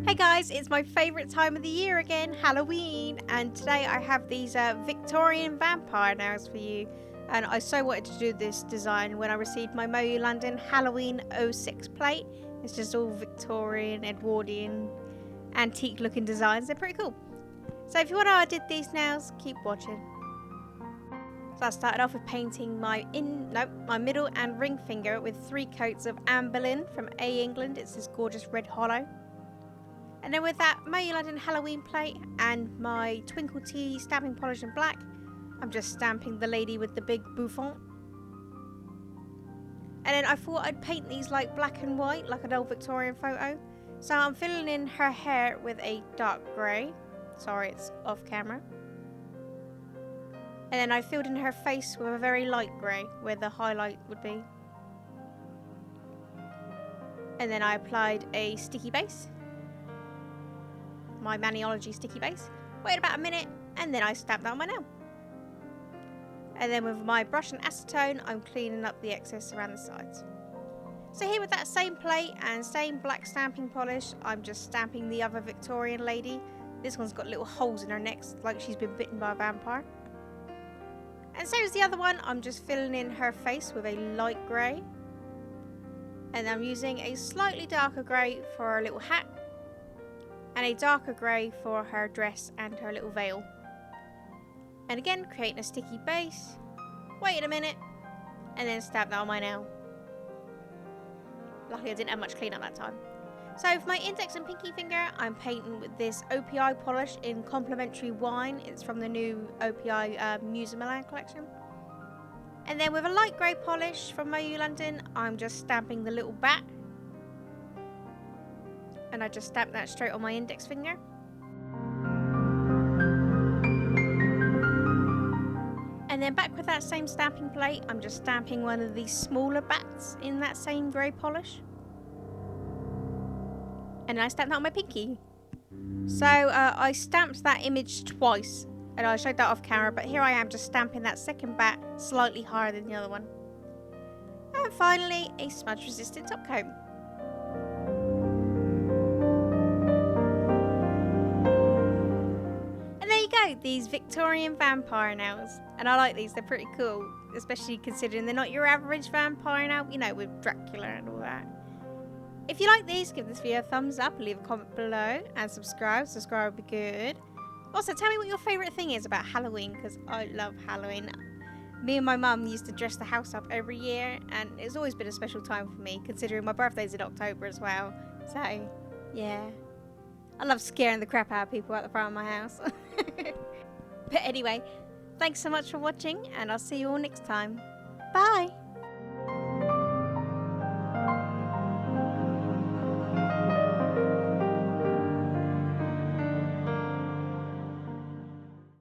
Hey guys, it's my favourite time of the year again, Halloween, and today I have these Victorian vampire nails for you. And I so wanted to do this design when I received my Moyu London Halloween '06 plate. It's just all Victorian, Edwardian, antique looking designs. They're pretty cool. So if you want how I did these nails, keep watching. So I started off with painting my middle and ring finger with 3 coats of Amberlin from A England. It's this gorgeous red hollow. And then with that Moyu London Halloween plate and my Twinkle Tea stamping polish in black, I'm just stamping the lady with the big bouffant. And then I thought I'd paint these like black and white, like an old Victorian photo. So I'm filling in her hair with a dark grey. Sorry, it's off camera. And then I filled in her face with a very light grey, where the highlight would be. And then I applied a sticky base. My Maniology sticky base. Waited about a minute, and then I stamped that on my nail. And then with my brush and acetone, I'm cleaning up the excess around the sides. So here with that same plate and same black stamping polish, I'm just stamping the other Victorian lady. This one's got little holes in her neck, like she's been bitten by a vampire. And same as the other one, I'm just filling in her face with a light grey. And I'm using a slightly darker grey for her little hat. And a darker grey for her dress and her little veil. And again, creating a sticky base. Waited a minute. And then stamp that on my nail. Luckily I didn't have much cleanup that time. So for my index and pinky finger, I'm painting with this OPI polish in Complimentary Wine. It's from the new OPI Museum Milan collection. And then with a light grey polish from Moyu London, I'm just stamping the little bat. And I just stamp that straight on my index finger. And then back with that same stamping plate, I'm just stamping one of these smaller bats in that same grey polish. And then I stamped that on my pinky. So I stamped that image twice. And I showed that off camera, but here I am just stamping that second bat slightly higher than the other one. And finally, a smudge resistant top coat. These Victorian vampire nails, and I like these, they're pretty cool, especially considering they're not your average vampire nail, you know, with Dracula and all that. If you like these, give this video a thumbs up, leave a comment below, and subscribe would be good. Also, tell me what your favourite thing is about Halloween, because I love Halloween. Me and my mum used to dress the house up every year, and it's always been a special time for me, considering my birthday's in October as well. So, yeah. I love scaring the crap out of people at the front of my house. But anyway, thanks so much for watching, and I'll see you all next time. Bye!